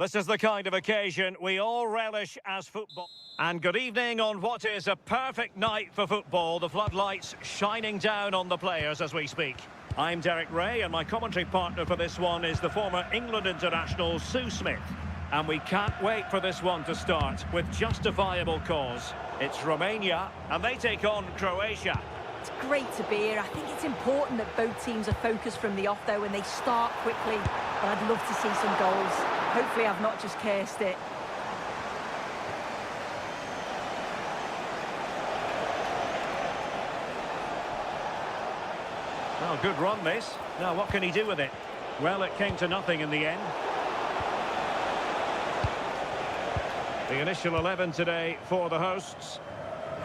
This is the kind of occasion we all relish as football. And good evening on what is a perfect night for football. The floodlights shining down on the players as we speak. I'm Derek Ray, and my commentary partner for this one is the former England international Sue Smith. And we can't wait for this one to start with justifiable cause. It's Romania, and they take on Croatia. It's great to be here. I think it's important that both teams are focused from the off, though, and they start quickly. But I'd love to see some goals. Hopefully I've not just cursed it. Well, good run, this. Now, what can he do with it? Well, it came to nothing in the end. The initial 11 today for the hosts.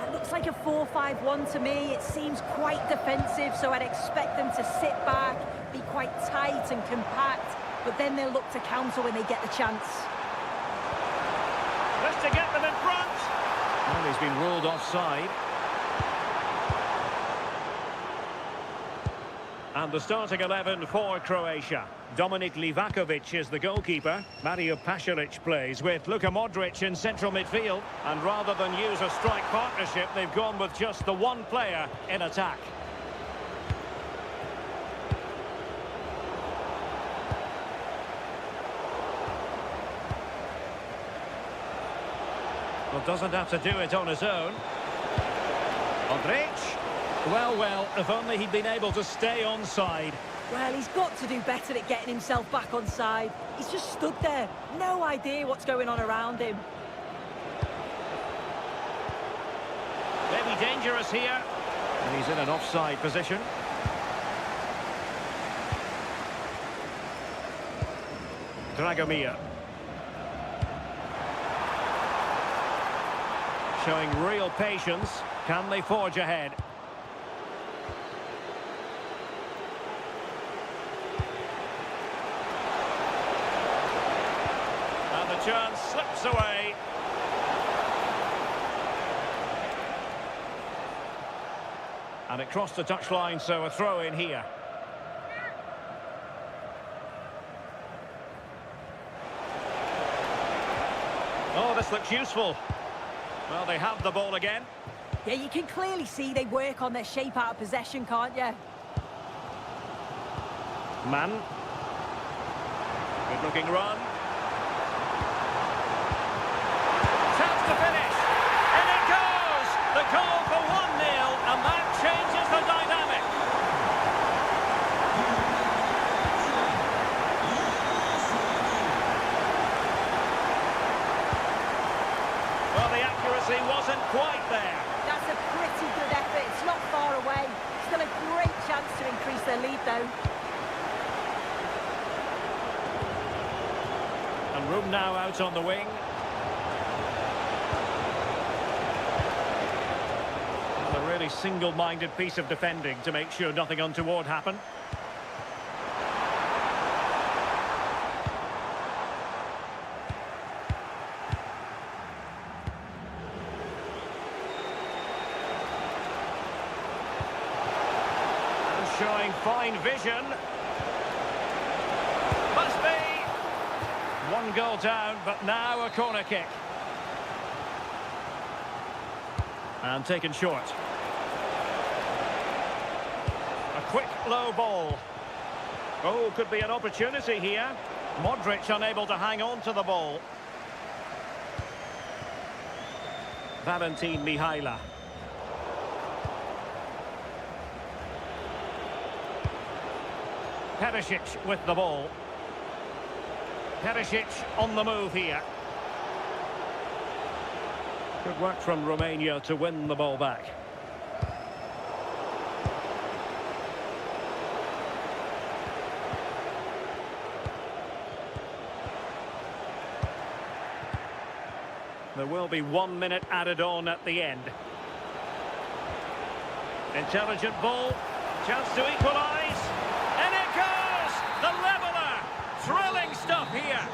It looks like a 4-5-1 to me. It seems quite defensive, so I'd expect them to sit back, be quite tight and compact, but then they'll look to counter when they get the chance. Just to get them in front. Well, he's been ruled offside. And the starting 11 for Croatia. Dominik Livakovic is the goalkeeper. Mario Pasalic plays with Luka Modric in central midfield. And rather than use a strike partnership, they've gone with just the one player in attack. Well, doesn't have to do it on his own. Modric. Well, if only he'd been able to stay onside. Well, he's got to do better at getting himself back onside. He's just stood there. No idea what's going on around him. Maybe dangerous here. And he's in an offside position. Dragomir. Showing real patience. Can they forge ahead? And the chance slips away. And it crossed the touchline, so a throw in here. Oh, this looks useful. Well, they have the ball again. Yeah, you can clearly see they work on their shape out of possession, can't you? Man. Good looking run. Chance to finish. And it goes! The goal for 1-0, and that changes the dynamic. Well, the accuracy wasn't quite there. That's a pretty good effort. It's not far away. Still a great chance to increase their lead, though. And room now out on the wing. A really single-minded piece of defending to make sure nothing untoward happened. Showing fine vision. Must be. One goal down, but now a corner kick. And taken short. A quick low ball. Oh, could be an opportunity here. Modric unable to hang on to the ball. Valentin Mihaila. Perisic with the ball. Perisic on the move here. Good work from Romania to win the ball back. There will be 1 minute added on at the end. Intelligent ball. Chance to equalise. And it goes! The leveller! Thrilling stuff here.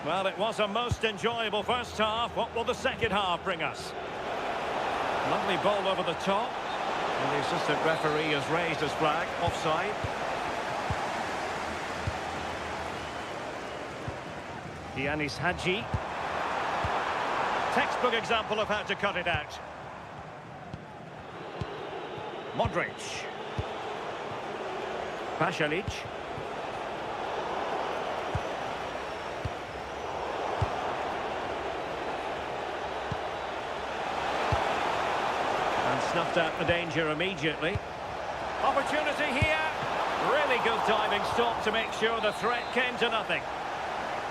Well, it was a most enjoyable first half. What will the second half bring us? Lovely ball over the top. And the assistant referee has raised his flag. Offside. Yanis Hadji. Textbook example of how to cut it out. Modric. Pasalic. And snuffed out the danger immediately. Opportunity here. Really good diving stop to make sure the threat came to nothing.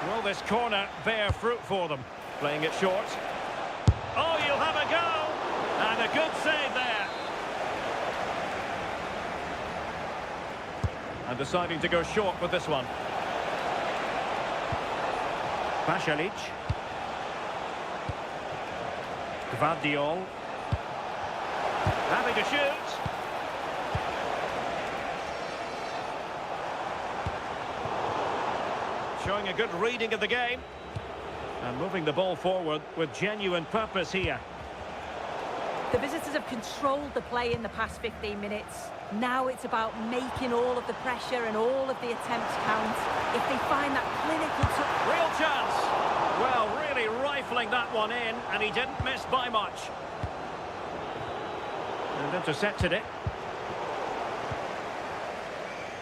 Will this corner bear fruit for them? Playing it short. Oh, you'll have a go! And a good save there. And deciding to go short with this one. Pasalic. Gvardiol. Happy to shoot. Showing a good reading of the game. And moving the ball forward with genuine purpose here. The visitors have controlled the play in the past 15 minutes. Now it's about making all of the pressure and all of the attempts count. If they find that clinical real chance. Well, really rifling that one in, and he didn't miss by much. And intercepted it.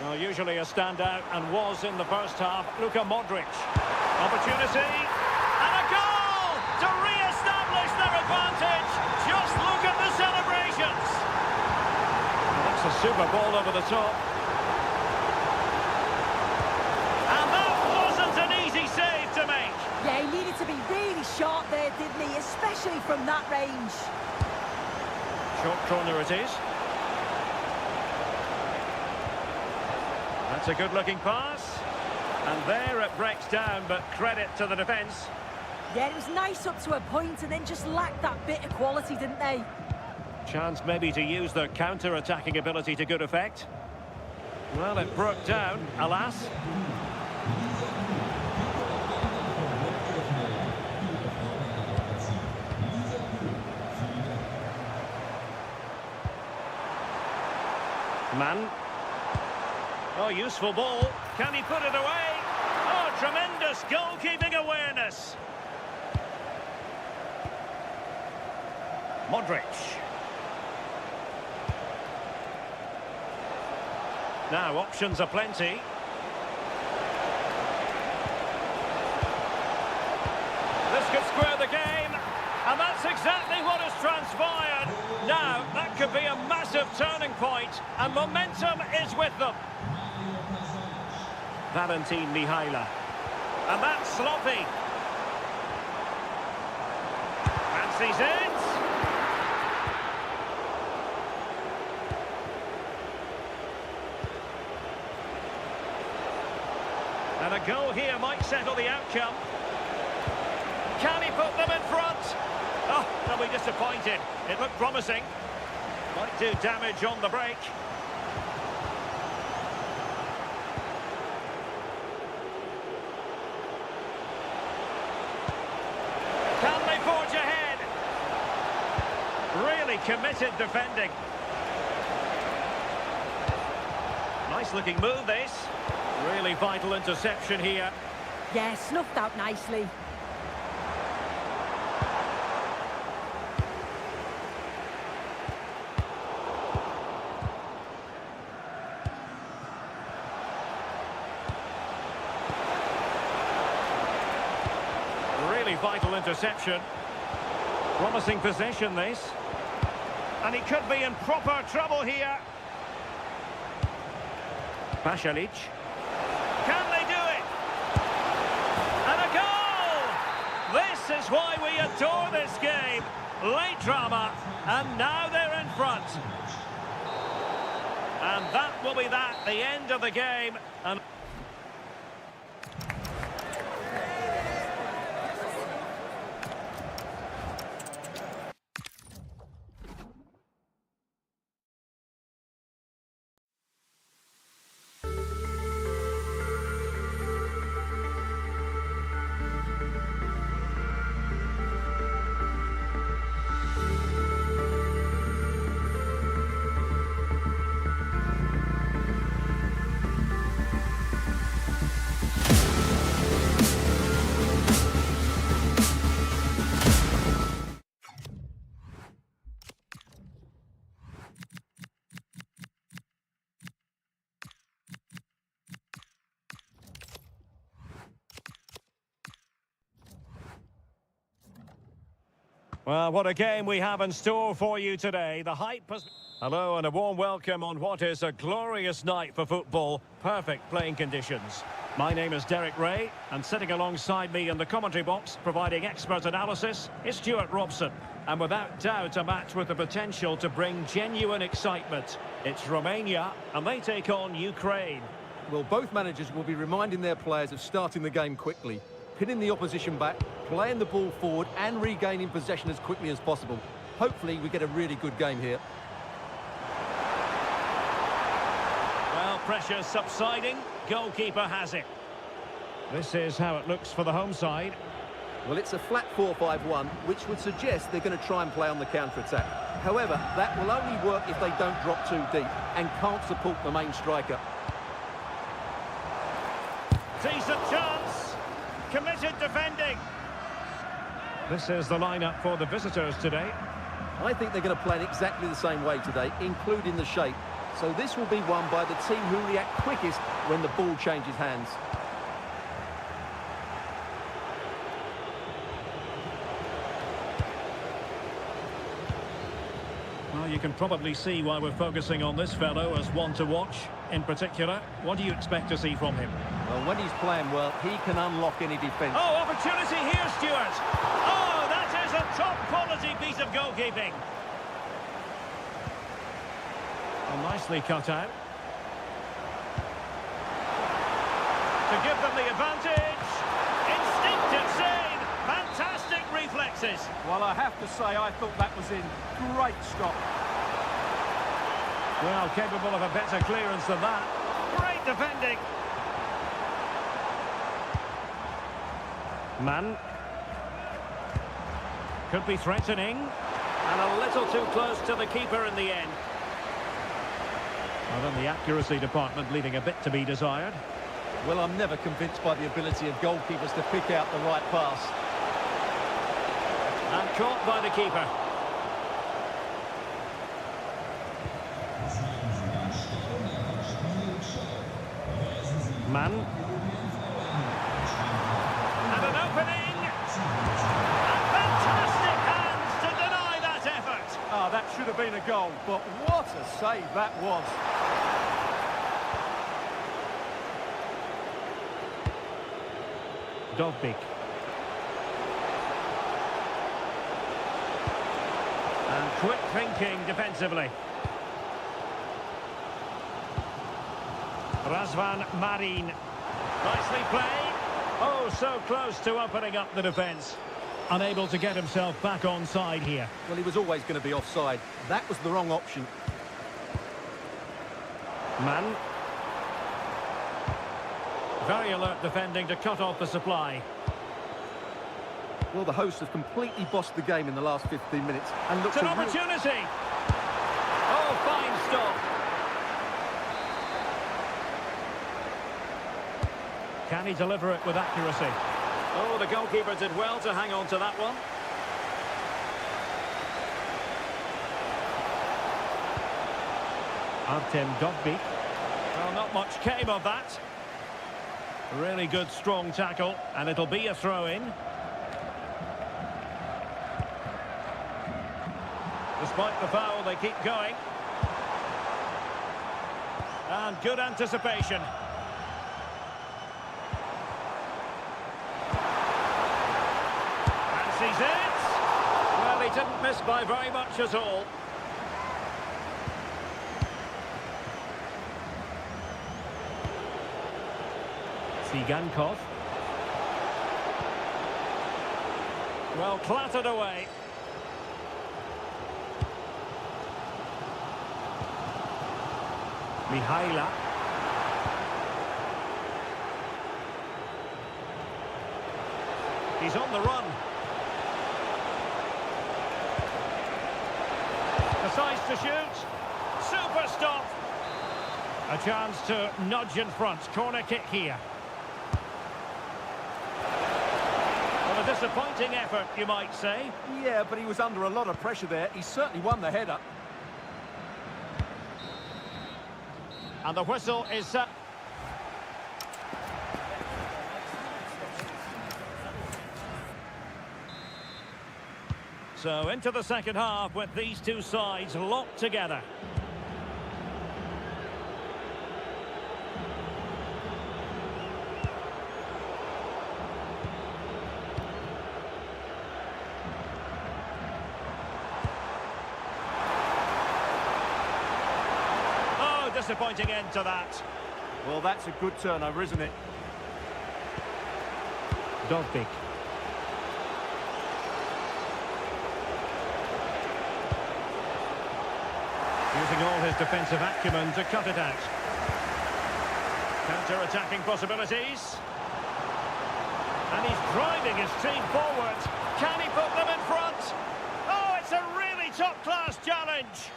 Well, usually a standout, and was in the first half. Luka Modric. Opportunity. And a goal to re-establish their advantage. Just look at the celebrations. That's a super ball over the top. And that wasn't an easy save to make. Yeah, he needed to be really sharp there, didn't he? Especially from that range. Short corner it is. That's a good-looking pass. And there it breaks down, but credit to the defence. Yeah, it was nice up to a point and then just lacked that bit of quality, didn't they? Chance maybe to use their counter-attacking ability to good effect. Well, it broke down, alas. Man. Oh, useful ball. Can he put it away? Oh, tremendous goalkeeping awareness. Modric. Now, options are plenty. This could square the game, and that's exactly what has transpired. Now, that could be a massive turning point, and momentum is with them. Valentin Mihaila. And that's sloppy. Fancies it. And a goal here might settle the outcome. Can he put them in front? Oh, they'll be disappointed. It looked promising. Might do damage on the break. Can they forge ahead? Really committed defending. Nice looking move, this. Really vital interception here. Yeah, snuffed out nicely. Really vital interception. Promising possession, this. And he could be in proper trouble here. Pasalic. Can they do it? And a goal! This is why we adore this game. Late drama, and now they're in front. And that will be that, the end of the game. And Well, what a game we have in store for you today. The hype has... Hello and a warm welcome on what is a glorious night for football. Perfect playing conditions. My name is Derek Ray, and sitting alongside me in the commentary box, providing expert analysis, is Stuart Robson. And without doubt, a match with the potential to bring genuine excitement. It's Romania, and they take on Ukraine. Well, both managers will be reminding their players of starting the game quickly, pinning the opposition back, playing the ball forward and regaining possession as quickly as possible. Hopefully we get a really good game here. Well, pressure subsiding. Goalkeeper has it. This is how it looks for the home side. Well, it's a flat 4-5-1, which would suggest they're going to try and play on the counter-attack. However, that will only work if they don't drop too deep and can't support the main striker. Decent chance. Committed defending. This is the lineup for the visitors today. I think they're going to play in exactly the same way today, including the shape. So this will be won by the team who react quickest when the ball changes hands. Well, you can probably see why we're focusing on this fellow as one to watch. In particular, what do you expect to see from him? Well, when he's playing well, he can unlock any defence. Oh, opportunity here, Stuart. Oh, that is a top-quality piece of goalkeeping. Oh, nicely cut out. To give them the advantage. Instinctive save. Fantastic reflexes. Well, I have to say, I thought that was in. Great stop. Well, capable of a better clearance than that. Great defending. Man. Could be threatening. And a little too close to the keeper in the end. Well, then the accuracy department leaving a bit to be desired. Well, I'm never convinced by the ability of goalkeepers to pick out the right pass. And caught by the keeper. Man. And an opening. And fantastic hands to deny that effort. Ah, that should have been a goal, but what a save that was. Dovbik. And quick thinking defensively. Razvan Marin. Nicely played. Oh, so close to opening up the defence. Unable to get himself back onside here. Well, he was always going to be offside. That was the wrong option. Man. Very alert defending to cut off the supply. Well, the hosts have completely bossed the game in the last 15 minutes. And looked It's an opportunity. Oh, fine stop. Can he deliver it with accuracy? Oh, the goalkeeper did well to hang on to that one. Artem Dovbik. Well, not much came of that. Really good, strong tackle, and it'll be a throw-in. Despite the foul, they keep going. And good anticipation. Fancies it. Well, he didn't miss by very much at all. Sigankov. Well, clattered away. Mihaila. He's on the run. Decides to shoot. Super stop. A chance to nudge in front. Corner kick here. Well, a disappointing effort, you might say. Yeah, but he was under a lot of pressure there. He certainly won the header. And the whistle is set. So into the second half with these two sides locked together. Oh, disappointing end to that. Well, that's a good turnover, isn't it? Dovbik. Using all his defensive acumen to cut it out. Counter-attacking possibilities. And he's driving his team forward. Can he put them in front? Oh, it's a really top-class challenge.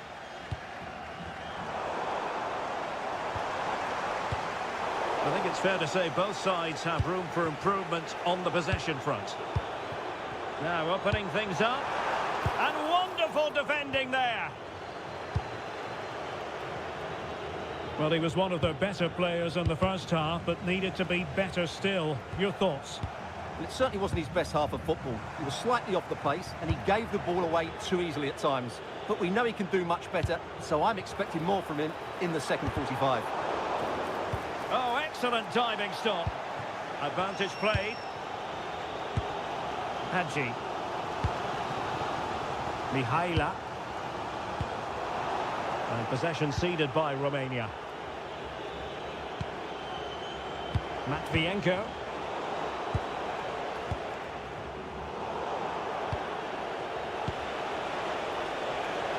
I think it's fair to say both sides have room for improvement on the possession front. Now opening things up. And wonderful defending there. Well, he was one of the better players in the first half, but needed to be better still. Your thoughts? Well, it certainly wasn't his best half of football. He was slightly off the pace, and he gave the ball away too easily at times. But we know he can do much better, so I'm expecting more from him in the second 45. Oh, excellent diving stop. Advantage played. Hadji. Mihaila. And possession ceded by Romania. Matvienko.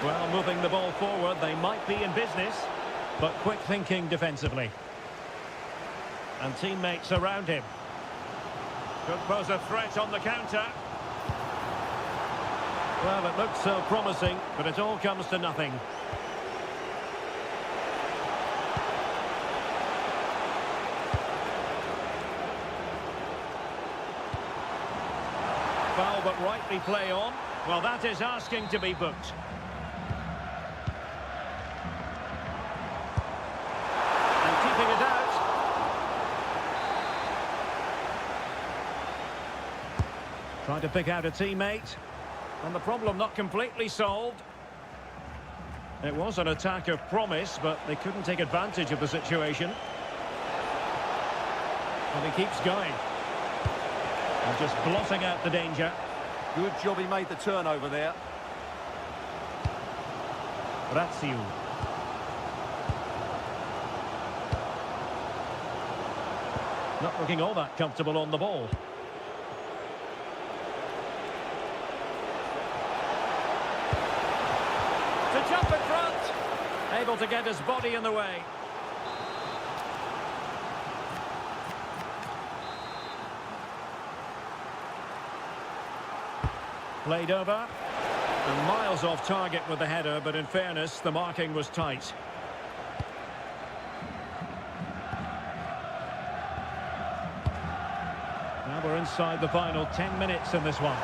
Well, moving the ball forward, they might be in business, but quick thinking defensively. And teammates around him. Could pose a threat on the counter. Well, it looks so promising, but it all comes to nothing. Foul, but rightly play on. Well, that is asking to be booked. And keeping it out. Trying to pick out a teammate. And the problem not completely solved. It was an attack of promise, but they couldn't take advantage of the situation. And he keeps going. And just blotting out the danger. Good job he made the turnover there. Ratsiu. Not looking all that comfortable on the ball. To jump in front. Able to get his body in the way. Played over. And miles off target with the header, but in fairness, the marking was tight. Now we're inside the final 10 minutes in this one.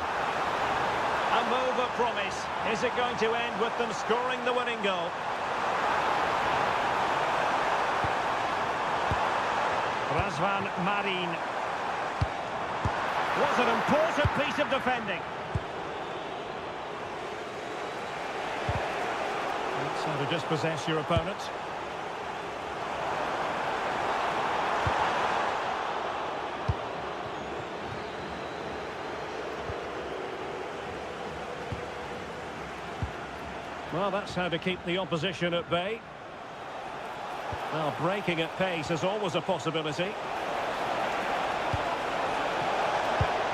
A move of promise. Is it going to end with them scoring the winning goal? Razvan Marin. Was an important piece of defending. That's how to dispossess your opponent. Well, that's how to keep the opposition at bay. Well, breaking at pace is always a possibility.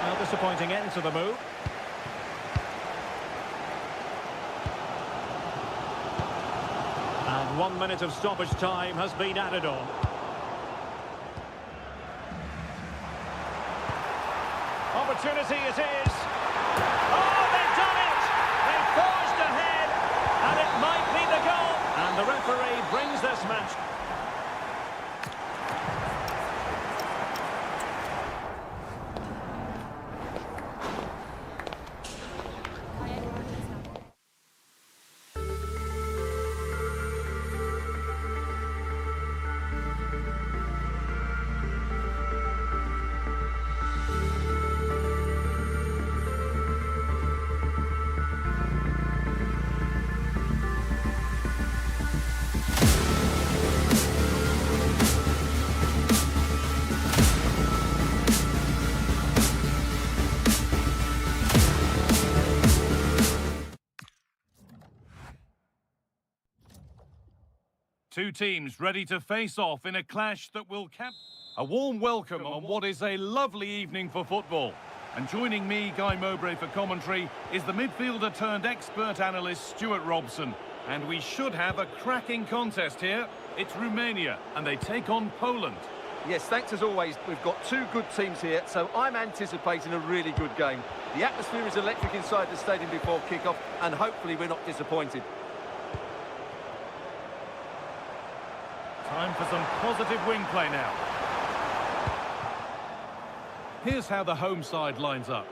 Well, disappointing end to the move. And 1 minute of stoppage time has been added on. Opportunity it is. Oh, they've done it! They forged ahead, and it might be the goal. And the referee brings this match. Two teams ready to face off in a clash that will cap... A warm welcome on what is a lovely evening for football. And joining me, Guy Mowbray, for commentary is the midfielder turned expert analyst Stuart Robson. And we should have a cracking contest here. It's Romania and they take on Poland. Yes, thanks as always. We've got two good teams here, so I'm anticipating a really good game. The atmosphere is electric inside the stadium before kick-off, and hopefully we're not disappointed. Time for some positive wing play now. Here's how the home side lines up.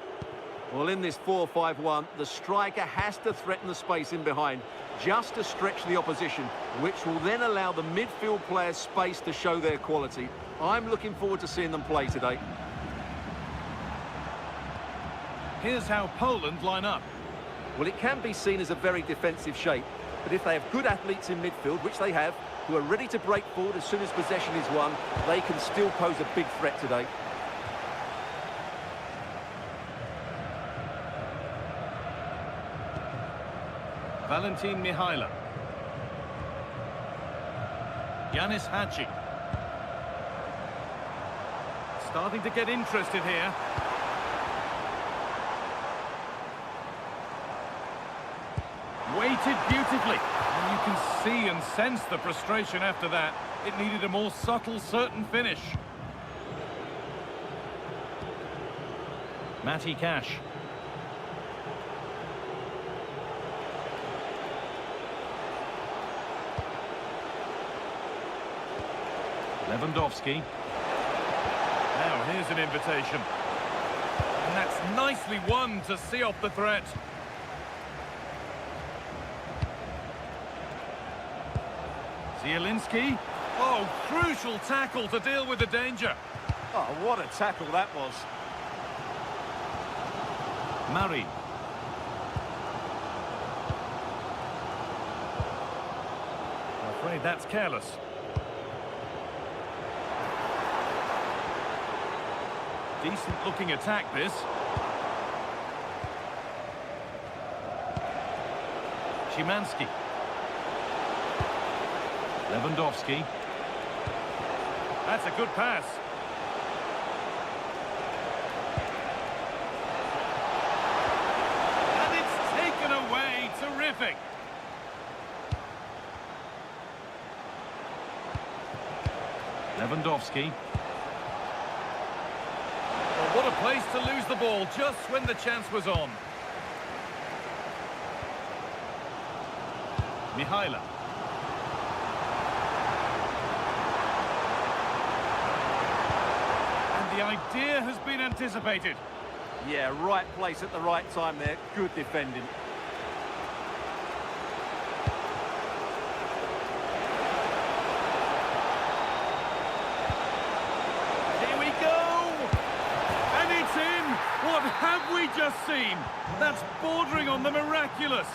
Well, in this 4-5-1, the striker has to threaten the space in behind, just to stretch the opposition, which will then allow the midfield players space to show their quality. I'm looking forward to seeing them play today. Here's how Poland line up. Well, it can be seen as a very defensive shape, but if they have good athletes in midfield, which they have, who are ready to break forward as soon as possession is won, they can still pose a big threat today. Valentin Mihaila. Yanis Hadji. Starting to get interested here. Weighted beautifully. And you can see and sense the frustration after that. It needed a more subtle, certain finish. Matty Cash. Lewandowski. Now here's an invitation. And that's nicely won to see off the threat. Zielinski. Oh, crucial tackle to deal with the danger. Oh, what a tackle that was. Murray. I'm afraid that's careless. Decent looking attack, this. Szymanski. Lewandowski. That's a good pass. And it's taken away. Terrific. Lewandowski. What a place to lose the ball just when the chance was on. Mihaila. And the idea has been anticipated. Yeah, right place at the right time there. Good defending. What have we just seen? That's bordering on the miraculous.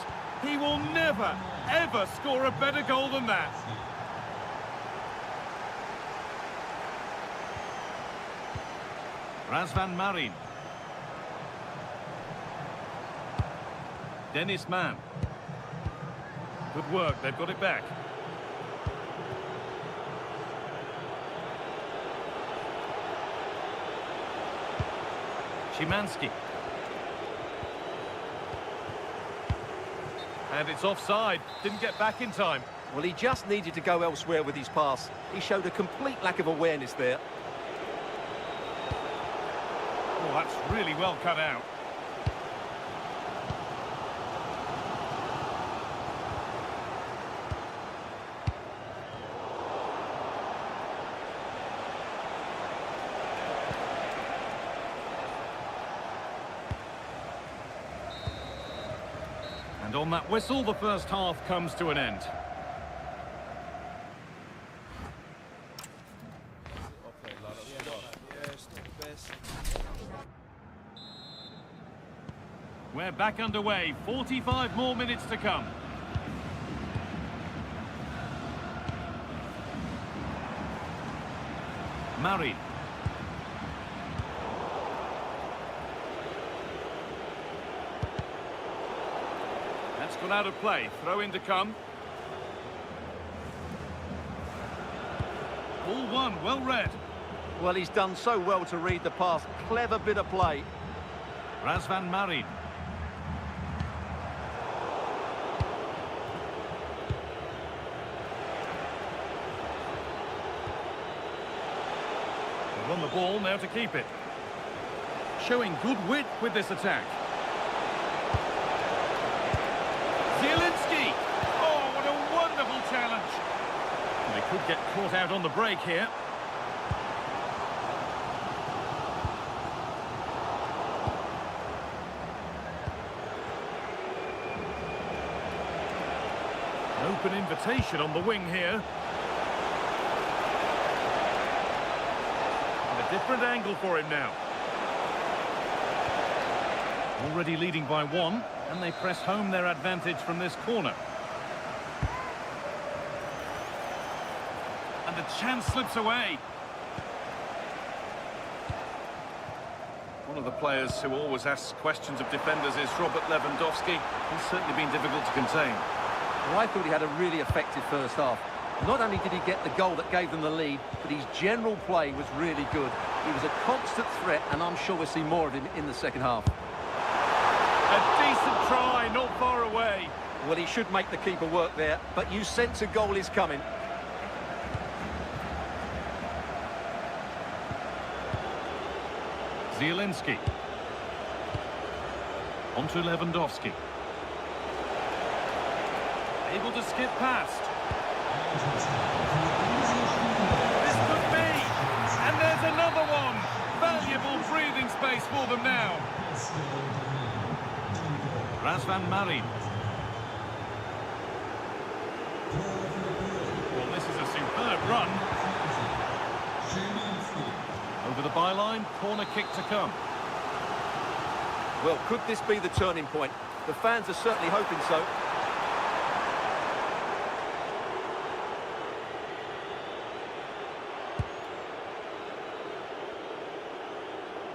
He will never, ever score a better goal than that. Razvan Marin. Dennis Mann. Good work, they've got it back. Szymanski. And it's offside. Didn't get back in time. Well, he just needed to go elsewhere with his pass. He showed a complete lack of awareness there. Oh, that's really well cut out. And on that whistle, the first half comes to an end. We're back underway. 45 more minutes to come. Murray. That's gone out of play. Throw in to come. All one, well read. Well, he's done so well to read the pass. Clever bit of play. Razvan Marin. They run the ball, now to keep it. Showing good wit with this attack. Zielinski! Oh, what a wonderful challenge! They could get caught out on the break here. An open invitation on the wing here. And a different angle for him now. Already leading by one, and they press home their advantage from this corner. And the chance slips away. One of the players who always asks questions of defenders is Robert Lewandowski. He's certainly been difficult to contain. Well, I thought he had a really effective first half. Not only did he get the goal that gave them the lead, but his general play was really good. He was a constant threat, and I'm sure we'll see more of him in the second half. A decent try, not far away. Well, he should make the keeper work there, but you sense a goal is coming. Zielinski. On to Lewandowski. Able to skip past. This could be. And there's another one. Valuable breathing space for them now. Razvan Marin. Well, this is a superb run. Over the byline, corner kick to come. Well, could this be the turning point? The fans are certainly hoping so.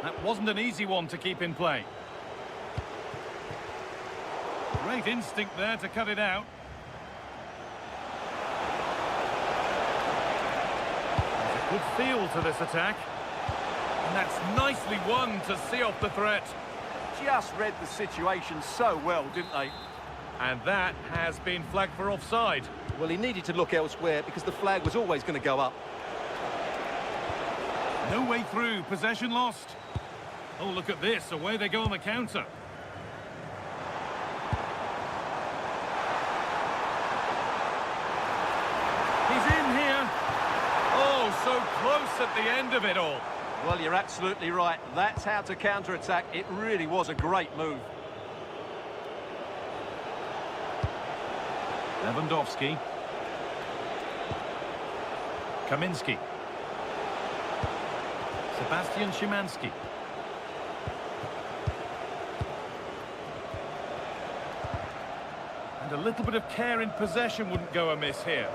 That wasn't an easy one to keep in play. Great instinct there to cut it out. There's a good feel to this attack. And that's nicely won to see off the threat. Just read the situation so well, didn't they? And that has been flagged for offside. Well, he needed to look elsewhere because the flag was always going to go up. No way through, possession lost. Oh, look at this, away they go on the counter. He's in here. Oh, so close at the end of it all. Well, you're absolutely right. That's how to counter-attack. It really was a great move. Lewandowski. Kaminski. Sebastian Szymanski. And a little bit of care in possession wouldn't go amiss here.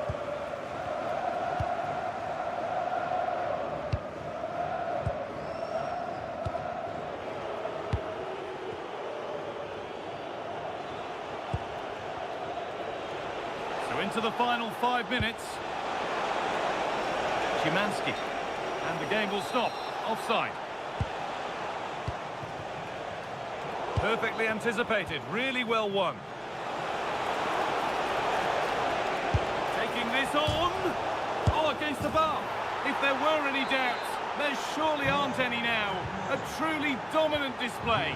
So into the final 5 minutes. Szymanski. And the game will stop. Offside. Perfectly anticipated. Really well won. Taking this on. Oh, against the bar. If there were any doubts, there surely aren't any now. A truly dominant display.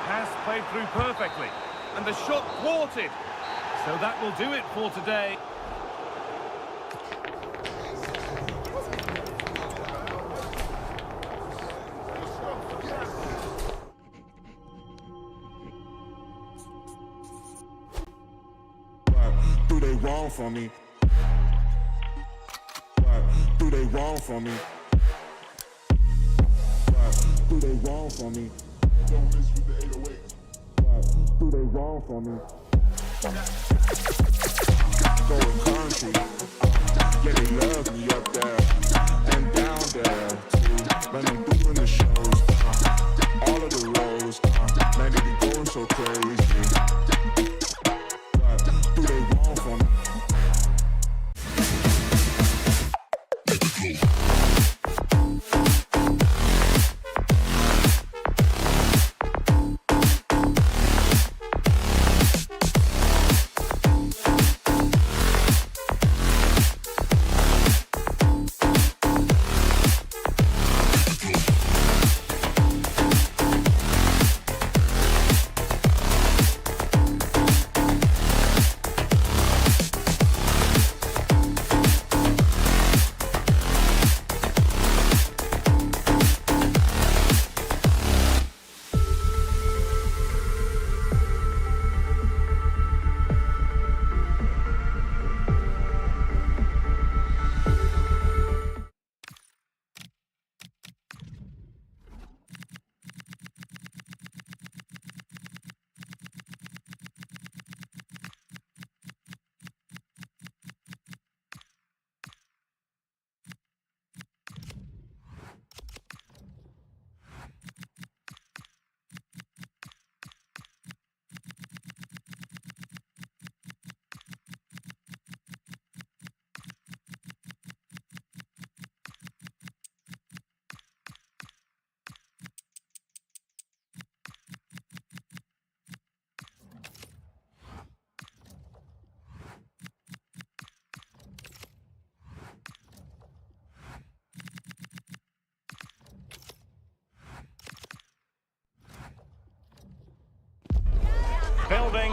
Pass played through perfectly, and the shot thwarted. So that will do it for today. What do they want from me? What do they want from me? What do they want from me? Don't miss with the 808. What do they want from me? Going country. Yeah, they love me up there and down there too. When I'm doing the shows, all of the roads.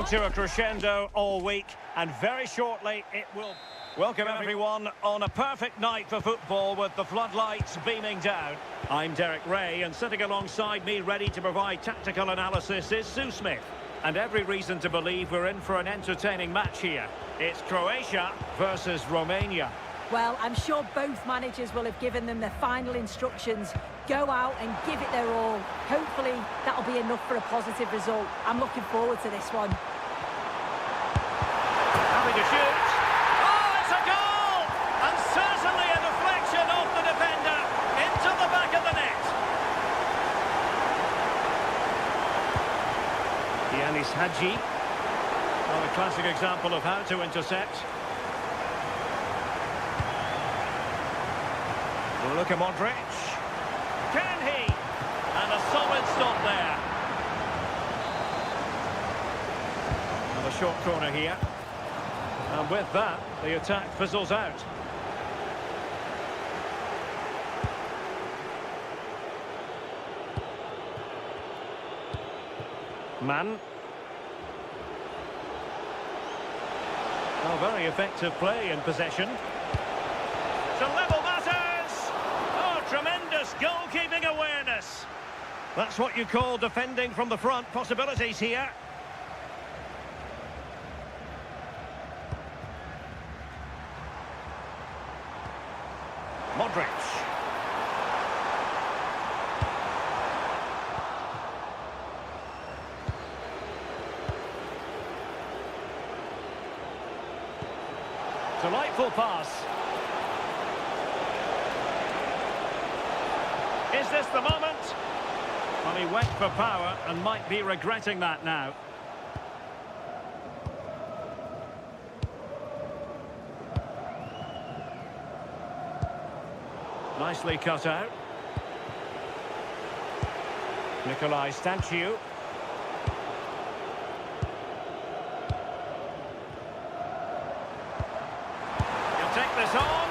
to a crescendo all week, and very shortly it will... Welcome everyone on a perfect night for football with the floodlights beaming down. I'm Derek Ray, and sitting alongside me ready to provide tactical analysis is Sue Smith. And every reason to believe we're in for an entertaining match here. It's Croatia versus Romania. Well, I'm sure both managers will have given them their final instructions. Go out and give it their all. Hopefully, that'll be enough for a positive result. I'm looking forward to this one. Happy to shoot. Oh, it's a goal! And certainly a deflection off the defender into the back of the net. Yanis Hadji. Well, a classic example of how to intercept. Luka Modric. Can he? And a solid stop there. And a short corner here. And with that, the attack fizzles out. Man. Oh, very effective play in possession. To level matters! Oh, tremendous goalkeeping awareness. That's what you call defending from the front. Possibilities here. Modric. Delightful pass. Is this the moment? Well, he went for power and might be regretting that now. Nicely cut out. Nikolai Stanciu. He'll take this on.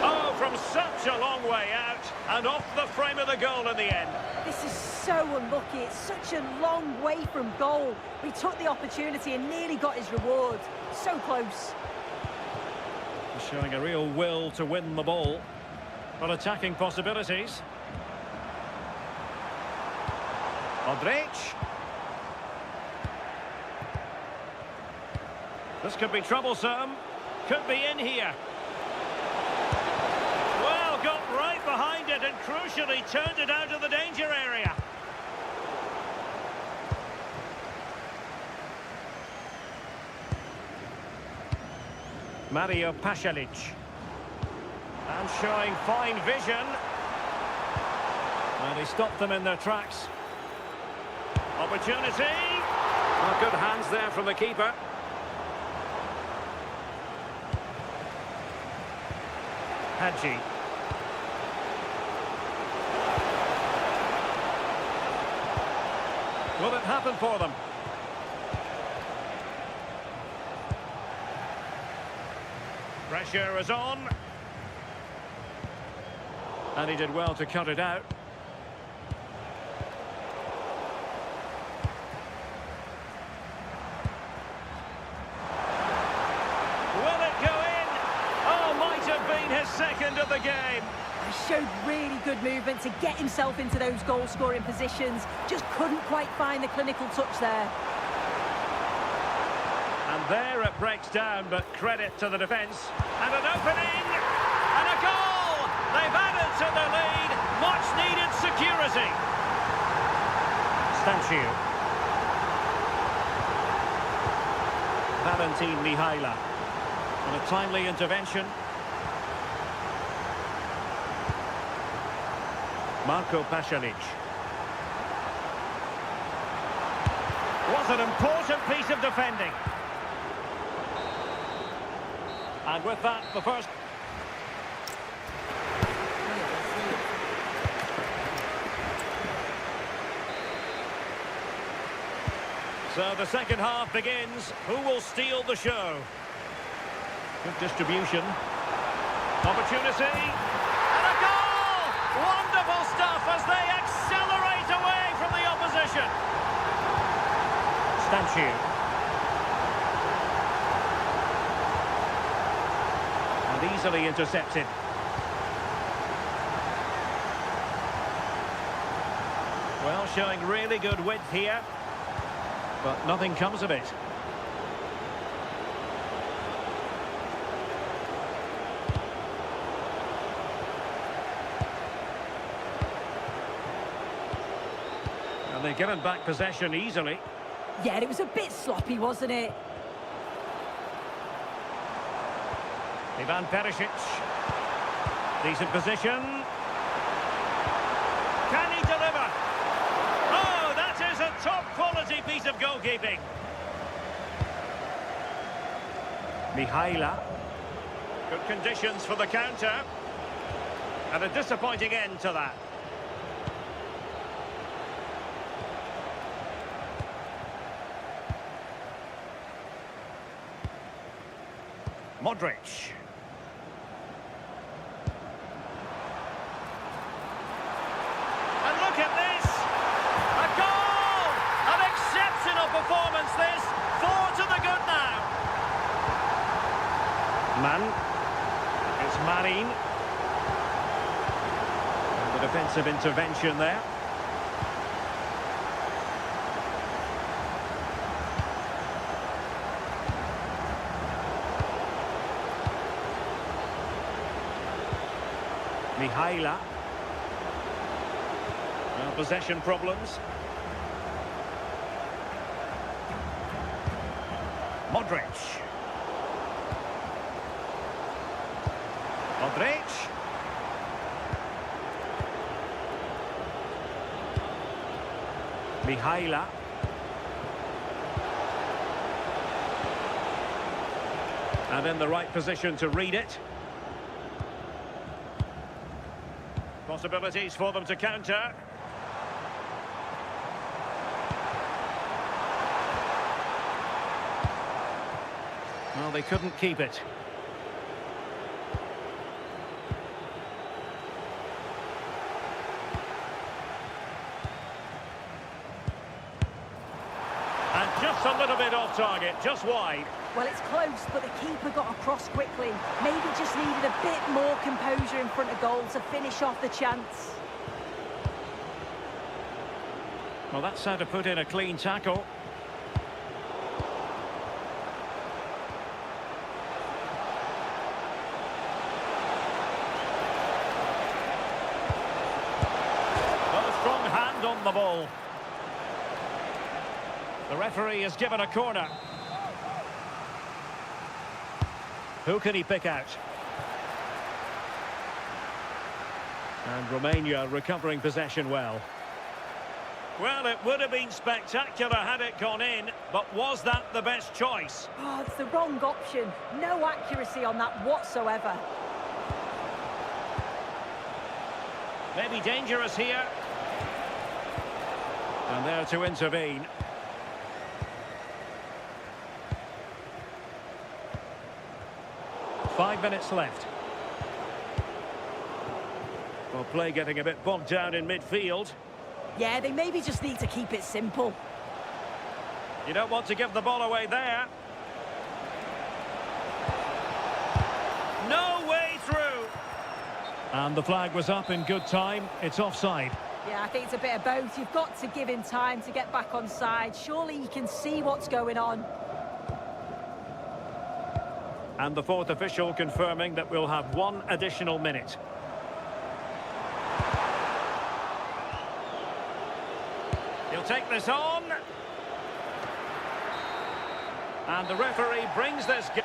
Oh, from such a long way out, and off the frame of the goal in the end. This is so unlucky. It's such a long way from goal. He took the opportunity and nearly got his reward. So close. He's showing a real will to win the ball. But attacking possibilities. Modric. This could be troublesome. Could be in here. Well, got right behind it and crucially turned it out of the danger area. Mario Pasalic. And showing fine vision. And he stopped them in their tracks. Opportunity. Oh, good hands there from the keeper. Hadji. Will it happen for them? Pressure is on. And he did well to cut it out. Will it go in? Oh, might have been his second of the game. He showed really good movement to get himself into those goal-scoring positions. Just couldn't quite find the clinical touch there. And there it breaks down, but credit to the defence. And an opening! And a goal! They've added to the lead. Much-needed security. Stanciu. Valentin Mihaila. And a timely intervention. Marco Pasalic. What an important piece of defending. And with that, the first... So the second half begins. Who will steal the show? Good distribution. Opportunity. And a goal! Wonderful stuff as they accelerate away from the opposition. Stanciu. easily intercepted. Well, showing really good width here, but nothing comes of it. And they're given back possession easily. Yeah, it was a bit sloppy, wasn't it? Ivan Perisic. Decent position. Can he deliver? Oh, that is a top-quality piece of goalkeeping. Mihaila. Good conditions for the counter. And a disappointing end to that. Modric. And look at this! A goal! An exceptional performance this! 4 to the good now. It's Marin. And the defensive intervention there. Mihaila. Well, possession problems. Modric. Mihaila. And in the right position to read it. Possibilities for them to counter. Well, they couldn't keep it. And just a little bit off target, just wide. Well, it's close, but the keeper got across quickly. Maybe just needed a bit more composure in front of goal to finish off the chance. Well, that's how to put in a clean tackle. Well, a strong hand on the ball. The referee has given a corner. Who can he pick out? And Romania recovering possession well. Well, it would have been spectacular had it gone in, but was that the best choice? Oh, it's the wrong option. No accuracy on that whatsoever. Maybe dangerous here. And there to intervene. Five minutes left. Well, play getting a bit bogged down in midfield. Yeah, they maybe just need to keep it simple. You don't want to give the ball away there. No way through. And the flag was up in good time. It's offside. Yeah, I think it's a bit of both. You've got to give him time to get back on side. Surely he can see what's going on. And the fourth official confirming that we'll have one additional minute. He'll take this on. And the referee brings this game.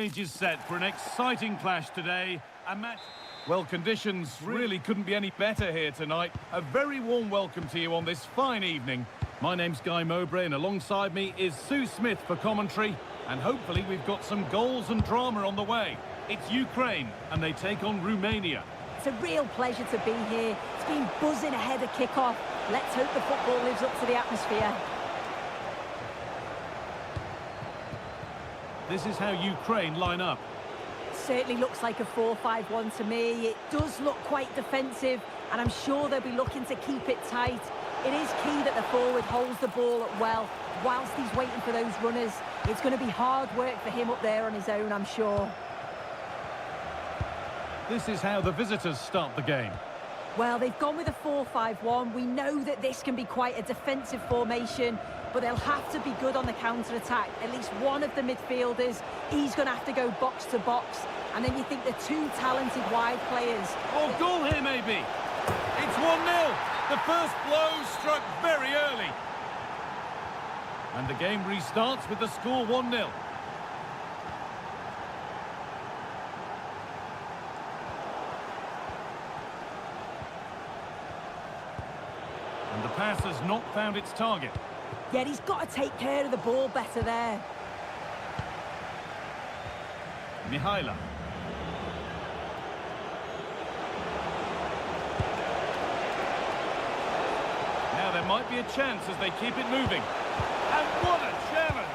stage is set for an exciting clash today. A match... Well, conditions really couldn't be any better here tonight. A very warm welcome to you on this fine evening. My name's Guy Mowbray, and alongside me is Sue Smith for commentary. And hopefully we've got some goals and drama on the way. It's Ukraine, and they take on Romania. It's a real pleasure to be here. It's been buzzing ahead of kick-off. Let's hope the football lives up to the atmosphere. This is how Ukraine line up. Certainly looks like a 4-5-1 to me. It does look quite defensive, and I'm sure they'll be looking to keep it tight. It is key that the forward holds the ball up well whilst he's waiting for those runners. It's going to be hard work for him up there on his own, I'm sure. This is how the visitors start the game. Well, they've gone with a 4-5-1. We know that this can be quite a defensive formation, but they'll have to be good on the counter-attack. At least one of the midfielders, he's going to have to go box to box. And then you think the two talented wide players. Oh, goal here maybe. It's 1-0. The first blow struck very early. And the game restarts with the score 1-0. And the pass has not found its target. Yet he's got to take care of the ball better there. Mihaila. Now there might be a chance as they keep it moving. And what a challenge!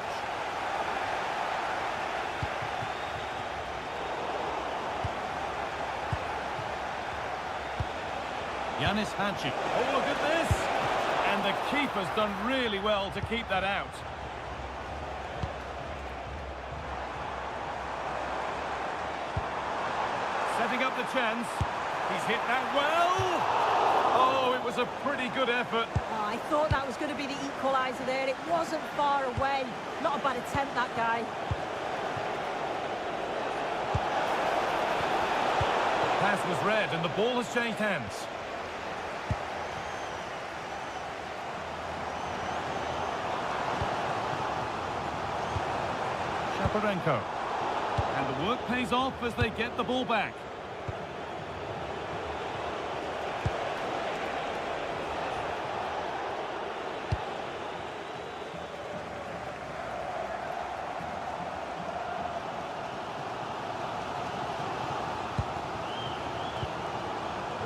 Yanis Hadji. Oh, look at this! And the keeper's done really well to keep that out. Setting up the chance. He's hit that well! Oh, it was a pretty good effort. Oh, I thought that was going to be the equaliser there. It wasn't far away. Not a bad attempt, that guy. Pass was read and the ball has changed hands. Shaparenko. And the work pays off as they get the ball back.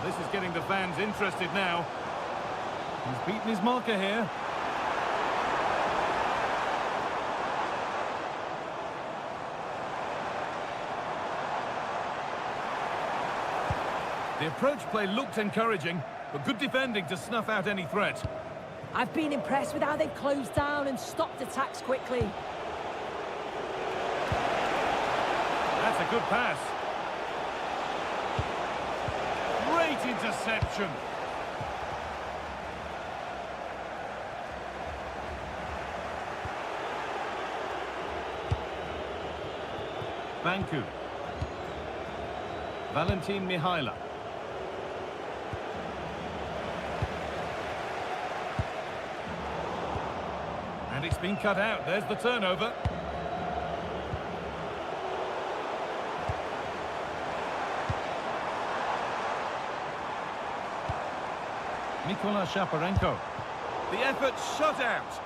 This is getting the fans interested now. He's beaten his marker here. The approach play looked encouraging, but good defending to snuff out any threat. I've been impressed with how they've closed down and stopped attacks quickly. That's a good pass. Great interception. Banku. Valentin Mihaila. And it's been cut out. There's the turnover. Nikola Shaparenko. The effort shut out.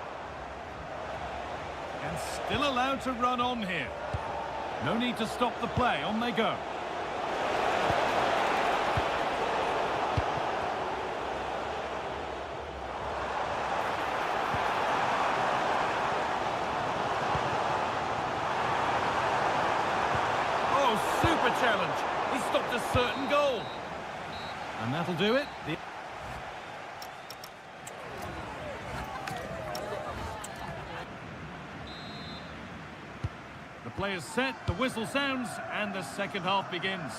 And still allowed to run on here. No need to stop the play. On they go. Oh, super challenge. He stopped a certain goal. And that'll do it. The players set, the whistle sounds, and the second half begins.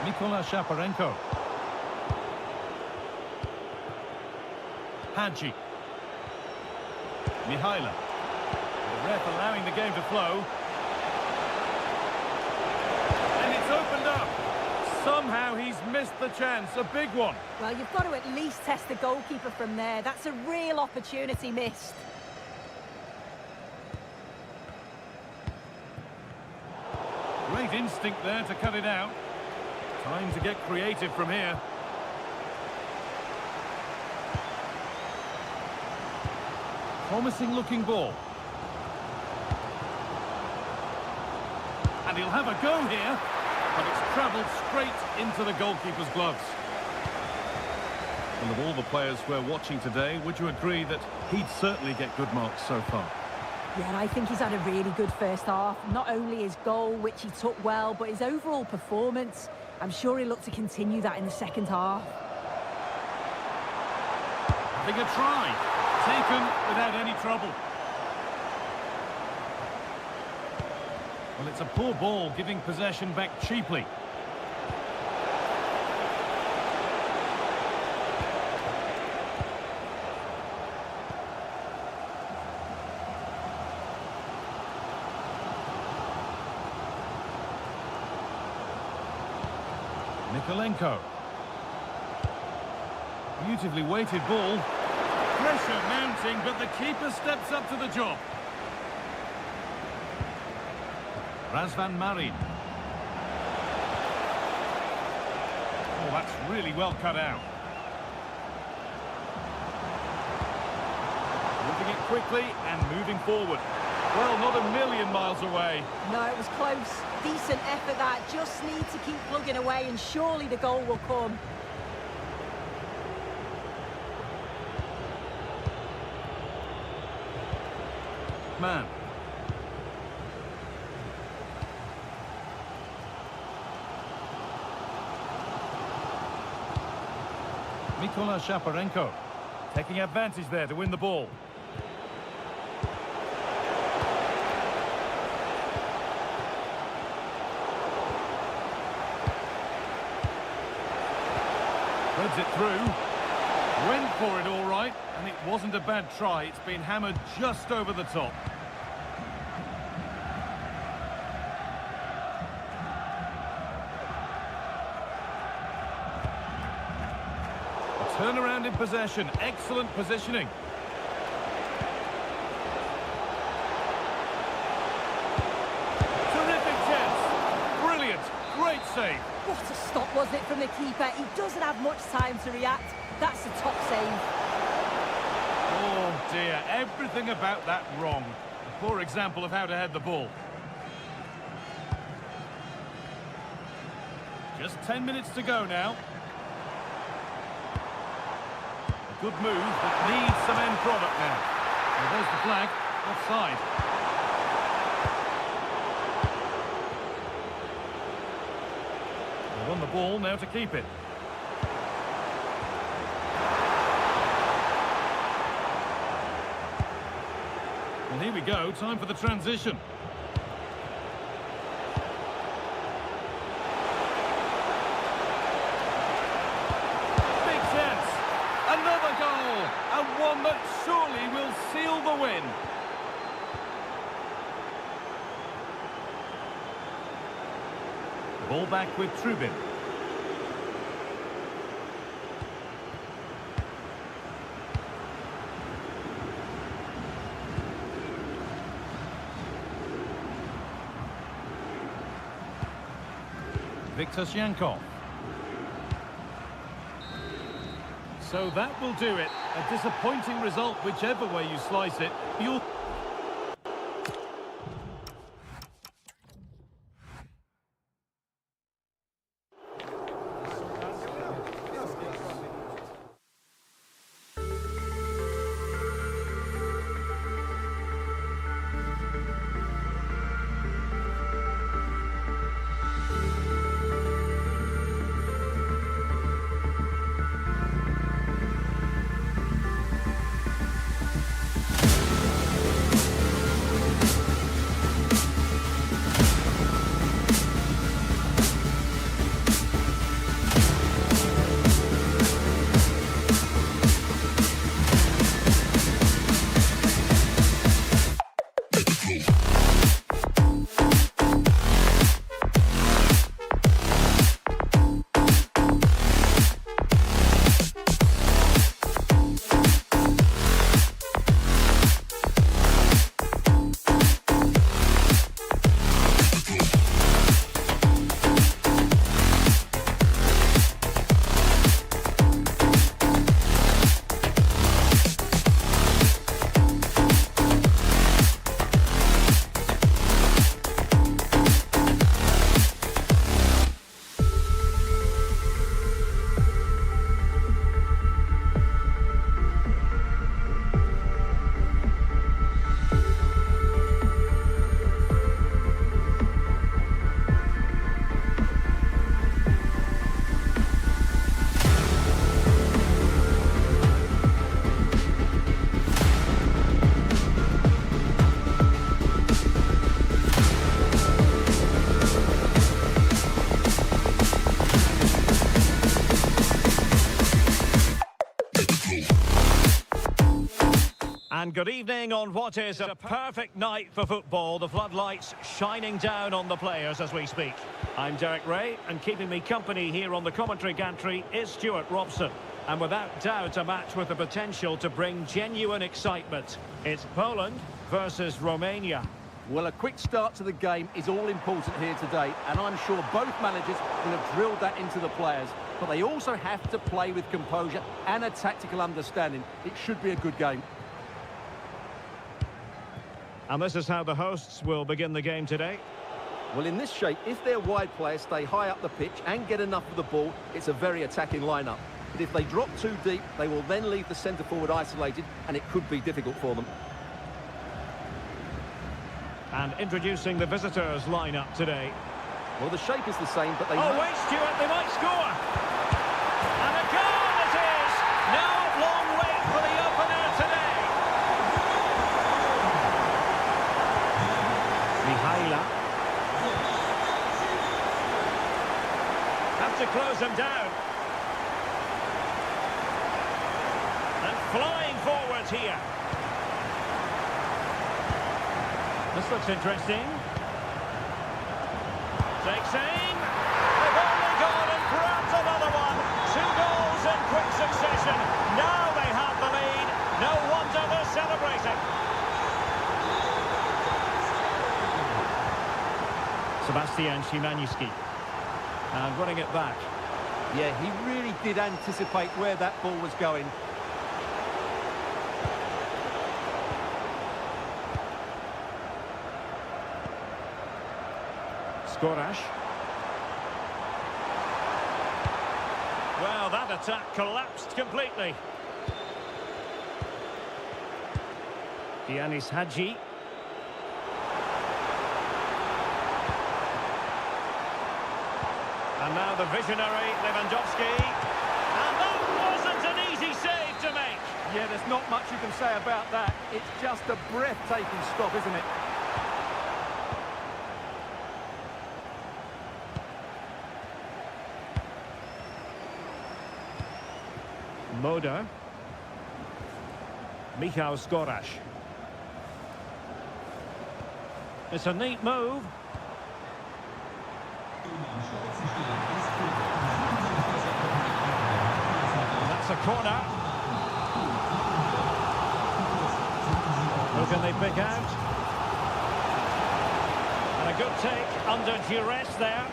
Nikola Shaparenko. Hadji. Mihaila. The ref allowing the game to flow. And it's opened up. somehow he's missed the chance, a big one. Well, you've got to at least test the goalkeeper from there. That's a real opportunity missed. Great instinct there to cut it out. Time to get creative from here. Promising looking ball. And he'll have a go here, but it's travelled straight into the goalkeeper's gloves. And of all the players we're watching today, would you agree that he'd certainly get good marks so far? Yeah, I think he's had a really good first half. Not only his goal, which he took well, but his overall performance. I'm sure he'll look to continue that in the second half. Having a try. Taken without any trouble. Well, it's a poor ball, giving possession back cheaply. Nikolenko. Beautifully weighted ball. Pressure mounting, but the keeper steps up to the job. Razvan Marin. Oh, that's really well cut out. Moving it quickly and moving forward. Well, not a million miles away. No, it was close. Decent effort that. Just need to keep plugging away and surely the goal will come. Man. Mikola Shaparenko taking advantage there to win the ball. Threads it through. Went for it all right, and it wasn't a bad try. It's been hammered just over the top. A turnaround in possession. Excellent positioning. Terrific chance. Brilliant. Great save. What a stop, wasn't it, from the keeper? He doesn't have much time to react. That's a top save. Oh dear, everything about that wrong. A poor example of how to head the ball. Just 10 minutes to go now. A good move that needs some end product now. And there's the flag, offside. They won the ball, now to keep it. And here we go, time for the transition. Big chance. Another goal. And one that surely will seal the win. Ball back with Trubin. Viktor Syankov. So that will do it. A disappointing result, whichever way you slice it. You'll And good evening on what is a perfect night for football. The floodlights shining down on the players as we speak. I'm Derek Ray, and keeping me company here on the commentary gantry is Stuart Robson. And without doubt, a match with the potential to bring genuine excitement. It's Poland versus Romania. Well, a quick start to the game is all important here today, and I'm sure both managers will have drilled that into the players. But they also have to play with composure and a tactical understanding. It should be a good game. And this is how the hosts will begin the game today. Well, in this shape, if their wide players stay high up the pitch and get enough of the ball, it's a very attacking lineup. But if they drop too deep, they will then leave the centre-forward isolated, and it could be difficult for them. And introducing the visitors' lineup today. Well, the shape is the same, but they... Oh, wait, Stuart, they might score! And a goal it is! No long wait for the opener today. Mihaila. Have to close him down. And flying forwards here. This looks interesting. Takes aim. They've only gone and grabbed another one. 2 goals in quick succession. Now they have the lead. No wonder they're celebrating. Sebastian Szymanski. And running it back. Yeah, he really did anticipate where that ball was going. Skorash. Well, that attack collapsed completely. Giannis Hadji. And now the visionary Lewandowski. And that wasn't an easy save to make. Yeah, there's not much you can say about that. It's just a breathtaking stop, isn't it? Moda. Michał Skorash. It's a neat move. That's a corner. Who can they pick out? And a good take under duress there.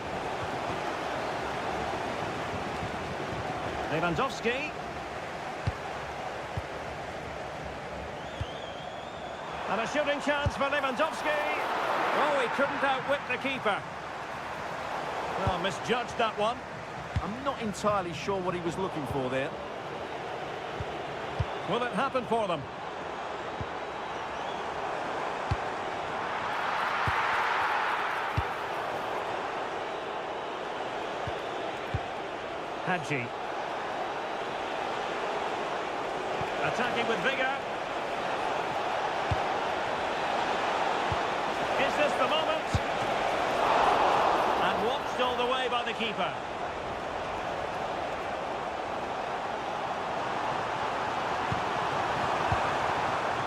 Lewandowski. And a shooting chance for Lewandowski. Oh, he couldn't outwit the keeper. Well, misjudged that one. I'm not entirely sure what he was looking for there. Will it happen for them? Hadji. Attacking with vigour. Is this the moment? And watched all the way by the keeper.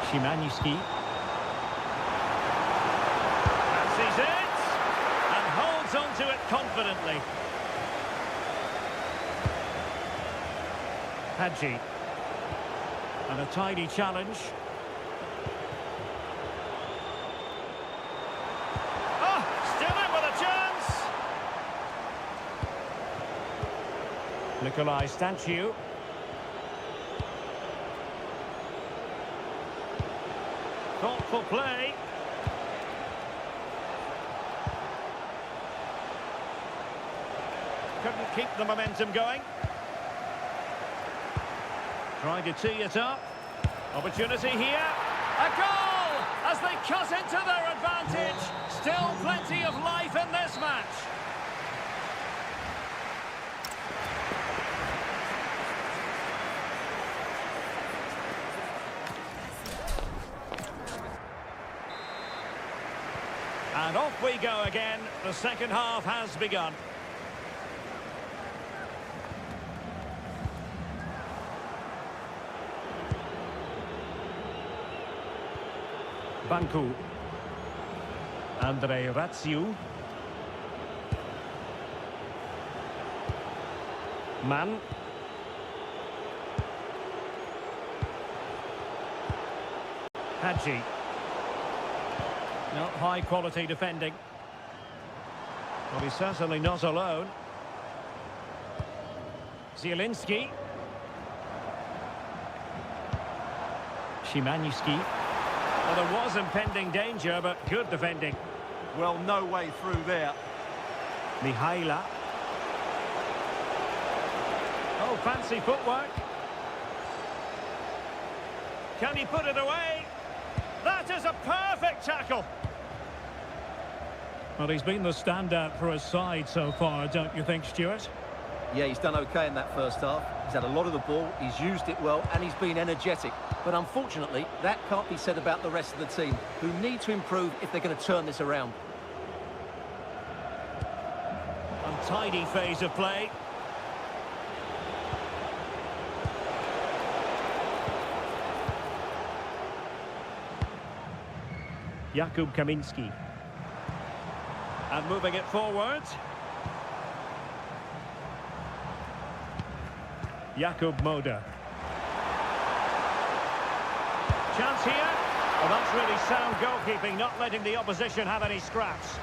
Szymanski. And sees it. And holds on to it confidently. Hadji. And a tidy challenge. Nikolai Stanciu. Thoughtful play. Couldn't keep the momentum going. Trying to tee it up. Opportunity here. A goal as they cut into their advantage. Still plenty of life in this match. And off we go again. The second half has begun. Banku. Andre Ratsiu. Man. Hadji. Not high quality defending. Well, he's certainly not alone. Zielinski. Szymanski. Well, there was impending danger, but good defending. Well, no way through there. Mihaila. Oh, fancy footwork. Can he put it away? That is a perfect tackle. Well, he's been the standout for his side so far, don't you think, Stuart? Yeah, he's done okay in that first half. He's had a lot of the ball, he's used it well, and he's been energetic. But unfortunately, that can't be said about the rest of the team, who need to improve if they're going to turn this around. Untidy phase of play. Jakub Kaminski. And moving it forward. Jakub Moder. Chance here. Well, that's really sound goalkeeping, not letting the opposition have any scraps.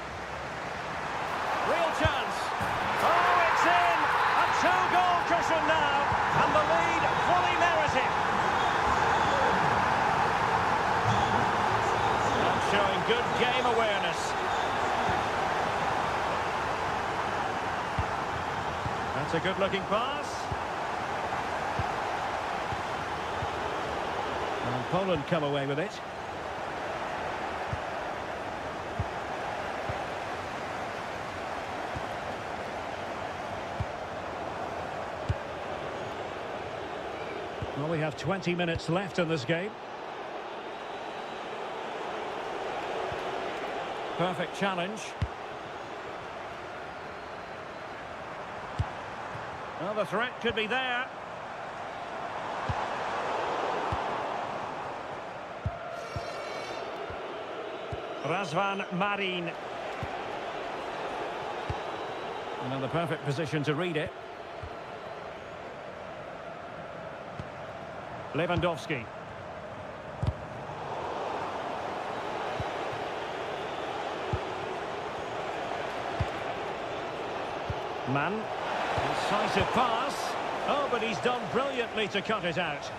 Real chance. Oh, it's in! A two-goal cushion now, and the lead fully merited. And showing good game awareness. That's a good-looking pass. And Poland come away with it. Well, we have 20 minutes left in this game. Perfect challenge. Well, the threat could be there. Razvan Marin. Another perfect position to read it. Lewandowski. Man. Incisive pass. Oh, but he's done brilliantly to cut it out.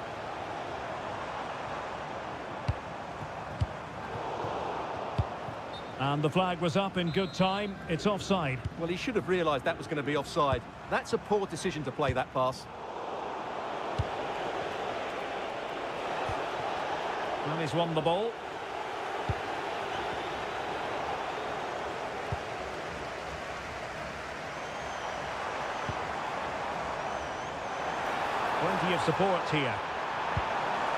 And the flag was up in good time. It's offside. Well, he should have realised that was going to be offside. That's a poor decision to play that pass. And he's won the ball. Plenty of support here.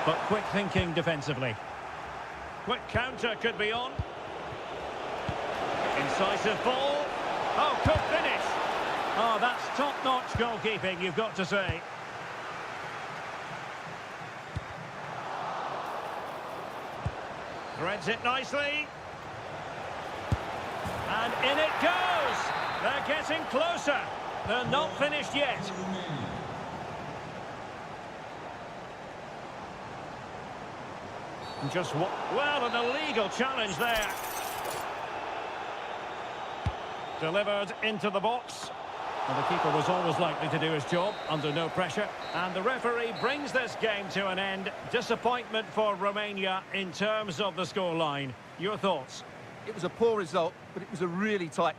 But quick thinking defensively. Quick counter could be on. Incisive ball. Oh, could finish. Oh, that's top-notch goalkeeping, you've got to say. Threads it nicely. And in it goes. They're getting closer. They're not finished yet. Just what? Well, an illegal challenge there. Delivered into the box. And the keeper was always likely to do his job under no pressure. And the referee brings this game to an end. Disappointment for Romania in terms of the scoreline. Your thoughts? It was a poor result, but it was a really tight...